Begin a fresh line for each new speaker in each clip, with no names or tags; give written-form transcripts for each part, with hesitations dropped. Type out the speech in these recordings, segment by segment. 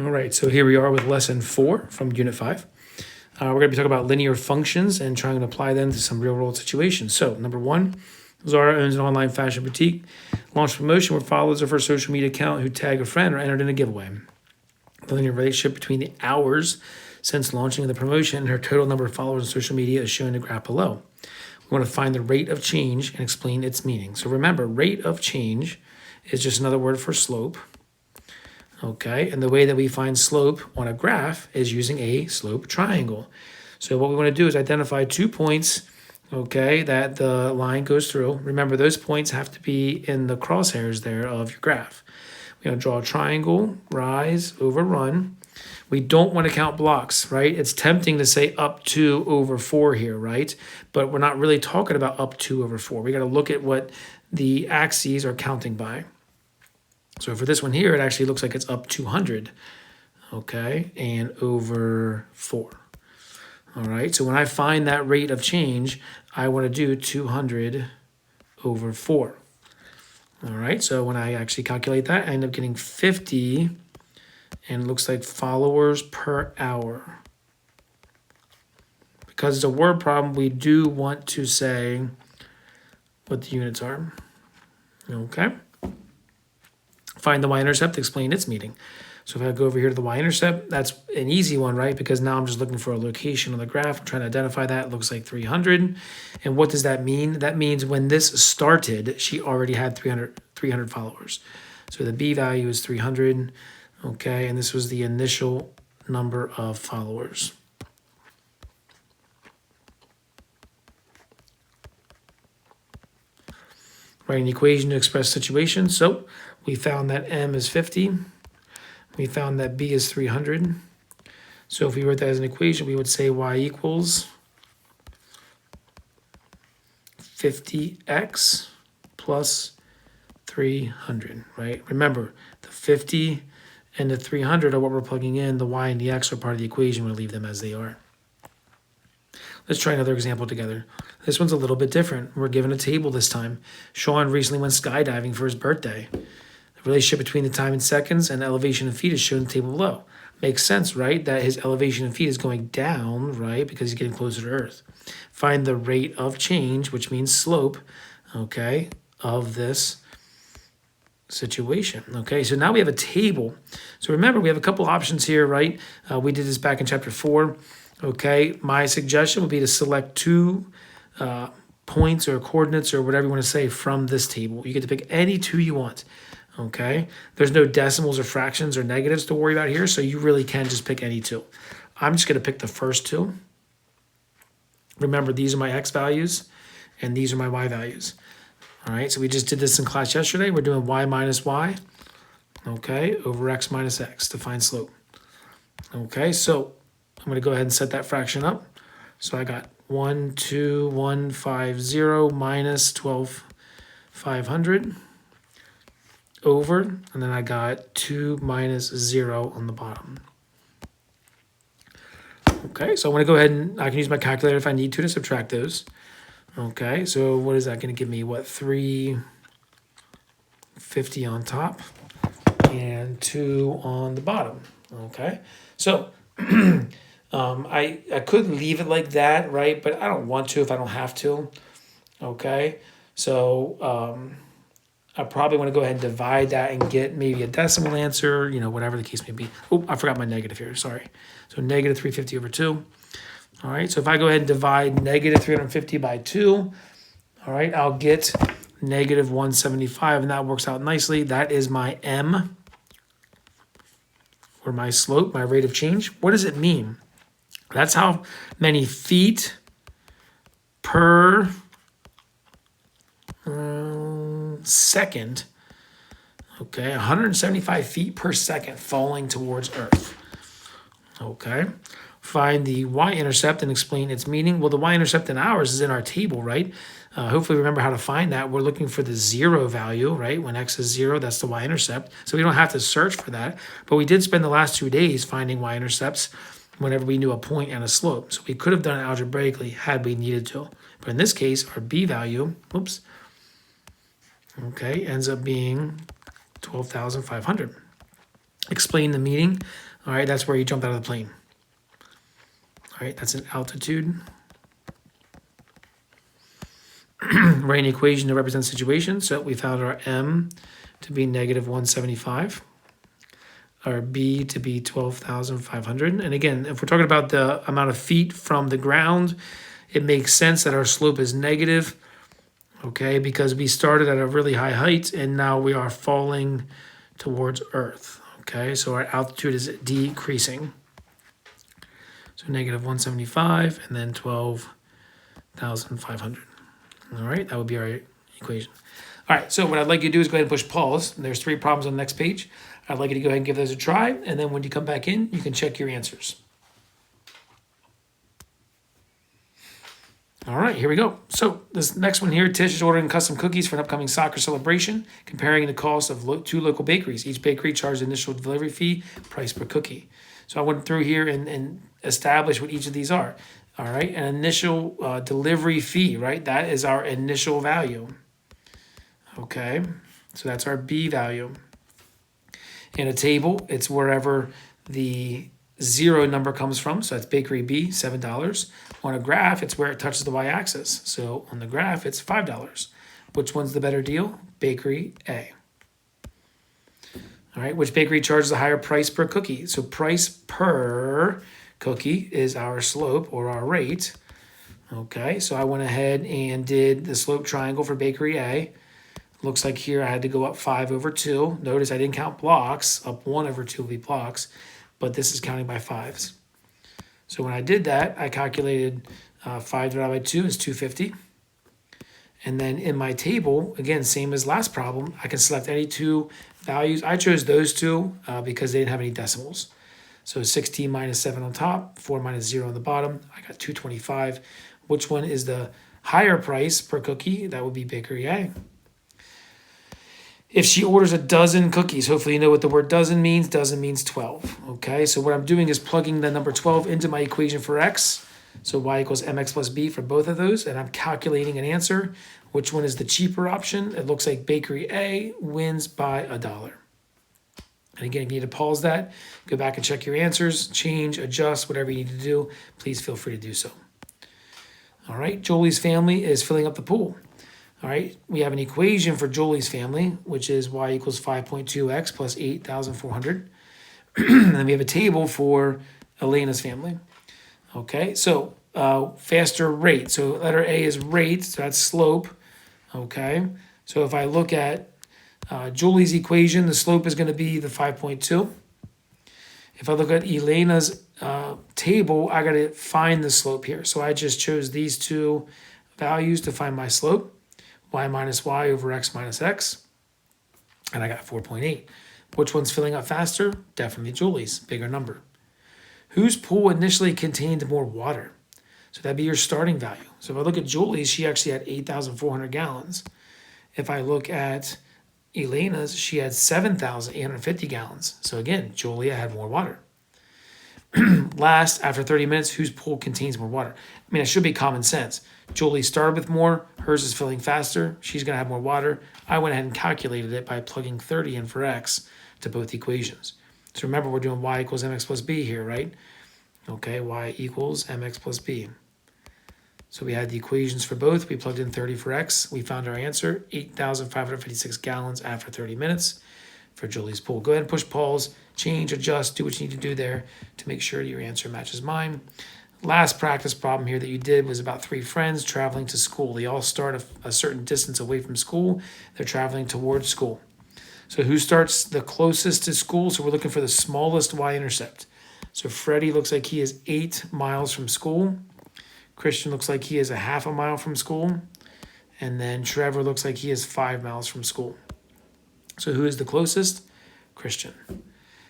All right, so here we are with lesson 4 from unit 5. We're going to be talking about linear functions and trying to apply them to some real world situations. So number 1, Zara owns an online fashion boutique, launched a promotion where followers of her social media account who tag a friend are entered in a giveaway. The linear relationship between the hours since launching the promotion and her total number of followers on social media is shown in the graph below. We want to find the rate of change and explain its meaning. So remember, rate of change is just another word for slope. Okay, and the way that we find slope on a graph is using a slope triangle. So what we want to do is identify 2 points, okay, that the line goes through. Remember, those points have to be in the crosshairs there of your graph. We're going to draw a triangle, rise over run. We don't want to count blocks, right? It's tempting to say up 2 over 4 here, right? But we're not really talking about up 2 over 4. We got to look at what the axes are counting by. So for this one here, it actually looks like it's up 200, okay, and over 4. All right, so when I find that rate of change, I want to do 200 over 4. All right, so when I actually calculate that, I end up getting 50, and it looks like followers per hour. Because it's a word problem, we do want to say what the units are, okay? Find the y-intercept, explain its meaning. So if I go over here to the y-intercept, that's an easy one, right? Because now I'm just looking for a location on the graph. I'm trying to identify that. It looks like 300. And what does that mean? That means when this started, she already had 300 followers. So the B value is 300, okay? And this was the initial number of followers. Write an equation to express situation. So we found that M is 50. We found that B is 300. So if we wrote that as an equation, we would say Y equals 50x plus 300, right? Remember, the 50 and the 300 are what we're plugging in. The Y and the X are part of the equation. We'll leave them as they are. Let's try another example together. This one's a little bit different. We're given a table this time. Sean recently went skydiving for his birthday. The relationship between the time in seconds and elevation in feet is shown in the table below. Makes sense, right? That his elevation in feet is going down, right? Because he's getting closer to Earth. Find the rate of change, which means slope, okay, of this situation. Okay, so now we have a table. So remember, we have a couple options here, right? We did this back in chapter 4. Okay, my suggestion would be to select 2 points or coordinates or whatever you want to say from this table. You get to pick any 2 you want. Okay, there's no decimals or fractions or negatives to worry about here, so you really can just pick any 2. I'm just going to pick the first 2. Remember, these are my x values, and these are my y values. All right, so we just did this in class yesterday. We're doing y minus y, okay, over x minus x to find slope. Okay, so I'm going to go ahead and set that fraction up. So I got 12150 minus 12,500 over, and then I got 2 minus 0 on the bottom. Okay, so I'm going to go ahead and I can use my calculator if I need to subtract those. Okay, so what is that going to give me? What, 350 on top and 2 on the bottom. Okay, so I could leave it like that, right? But I don't want to if I don't have to. Okay, so I probably want to go ahead and divide that and get maybe a decimal answer, you know, whatever the case may be. Oh, I forgot my negative here, sorry. So negative 350 over 2. All right, so if I go ahead and divide negative 350 by 2, all right, I'll get negative 175, and that works out nicely. That is my M, or my slope, my rate of change. What does it mean? That's how many feet per second, okay, 175 feet per second falling towards Earth. Okay, find the y-intercept and explain its meaning. Well, the y-intercept in ours is in our table, right? Hopefully remember how to find that. We're looking for the 0 value, right? When x is 0, that's the y-intercept. So we don't have to search for that, but we did spend the last 2 days finding y-intercepts whenever we knew a point and a slope. So we could have done it algebraically had we needed to. But in this case, our b value, oops, okay, ends up being 12,500. explain the meaning. All right, that's where you jump out of the plane. All right, that's an altitude. Write an equation to represent the situation. So we found our M to be negative 175, our B to be 12,500. And again, if we're talking about the amount of feet from the ground, it makes sense that our slope is negative, okay, because we started at a really high height and now we are falling towards Earth, okay? So our altitude is decreasing. So negative 175 and then 12,500. All right, that would be our equation. All right, so what I'd like you to do is go ahead and push pause. There's 3 problems on the next page. I'd like you to go ahead and give those a try, and then when you come back in, you can check your answers. All right, here we go. So this next one here, Tish is ordering custom cookies for an upcoming soccer celebration, comparing the cost of 2 local bakeries. Each bakery charged initial delivery fee, price per cookie. So I went through here and established what each of these are. All right, an initial delivery fee, right? That is our initial value. Okay, so that's our B value. In a table, it's wherever the 0 number comes from. So that's bakery B, $7. On a graph, it's where it touches the y-axis. So on the graph, it's $5. Which one's the better deal? Bakery A. All right, which bakery charges a higher price per cookie? So price per cookie is our slope or our rate. Okay, so I went ahead and did the slope triangle for bakery A. Looks like here I had to go up 5 over 2. Notice I didn't count blocks. Up 1 over 2 will be blocks, but this is counting by 5s. So when I did that, I calculated 5 divided by 2 is 250. And then in my table, again, same as last problem, I can select any 2 values. I chose those 2 because they didn't have any decimals. So 16 minus 7 on top, 4 minus 0 on the bottom. I got 225. Which one is the higher price per cookie? That would be bakery A. If she orders a dozen cookies, hopefully you know what the word dozen means. Dozen means 12, okay? So what I'm doing is plugging the number 12 into my equation for x. So y equals mx plus b for both of those, and I'm calculating an answer. Which one is the cheaper option? It looks like bakery A wins by $1. And again, if you need to pause that, go back and check your answers, change, adjust, whatever you need to do, please feel free to do so. All right, Jolie's family is filling up the pool. All right, we have an equation for Jolie's family, which is y equals 5.2x plus 8,400. And then we have a table for Elena's family. Okay, so faster rate. So letter A is rate, so that's slope. Okay, so if I look at Julie's equation, the slope is going to be the 5.2. If I look at Elena's table, I got to find the slope here. So I just chose these 2 values to find my slope. Y minus y over x minus x. And I got 4.8. Which one's filling up faster? Definitely Julie's, bigger number. Whose pool initially contained more water? So that'd be your starting value. So if I look at Julie's, she actually had 8,400 gallons. If I look at Elena's, she had 7,850 gallons. So again, Julia had more water. Last, after 30 minutes, whose pool contains more water? I mean, it should be common sense. Julie started with more. Hers is filling faster. She's going to have more water. I went ahead and calculated it by plugging 30 in for x to both equations. So remember, we're doing y equals mx plus b here, right? Okay, y equals mx plus b. So we had the equations for both. We plugged in 30 for x. We found our answer, 8,556 gallons after 30 minutes for Julie's pool. Go ahead and push pause, change, adjust, do what you need to do there to make sure your answer matches mine. Last practice problem here that you did was about 3 friends traveling to school. They all start a certain distance away from school. They're traveling towards school. So who starts the closest to school? So we're looking for the smallest y-intercept. So Freddie looks like he is 8 miles from school. Christian looks like he is a half a mile from school. And then Trevor looks like he is 5 miles from school. So who is the closest? Christian.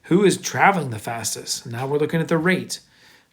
Who is traveling the fastest? Now we're looking at the rate.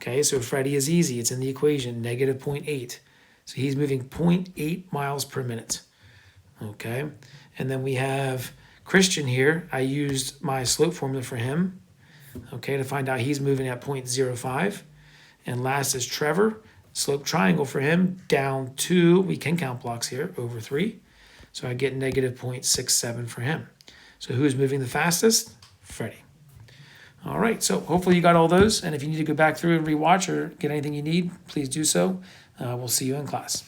Okay, so Freddie is easy. It's in the equation, negative 0.8. So he's moving 0.8 miles per minute. Okay, and then we have Christian here. I used my slope formula for him, okay, to find out he's moving at 0.05. And last is Trevor. Slope triangle for him, down 2. We can count blocks here, over 3. So I get negative 0.67 for him. So who's moving the fastest? Freddie. All right, so hopefully you got all those, and if you need to go back through and rewatch or get anything you need, please do so. We'll see you in class.